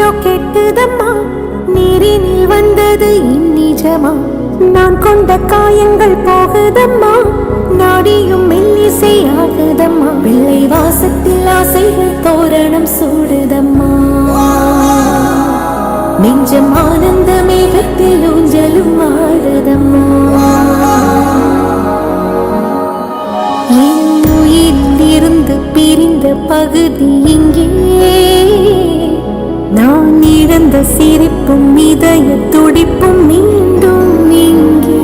ஏனோ கெட்டுதம்மா, நீரினில் வந்தது இந்நிஜமா. நான் கொண்ட காயங்கள் போகுதம்மா, நாடியும் மெல்லிசை ஆகுதம்மா. பிள்ளை வாசத்தில் ஆசைகள் தோரணம் சூடுதம்மா. நெஞ்சம் ஆனந்த மேகத்தில் ஊஞ்சலும் ஆடுதம்மா. என் உயிரில் இருந்து பிரிந்த பகுதி இங்கே, நான் இழந்த சிரிப்பும் இதய துடிப்பும் மீண்டும் இங்கே.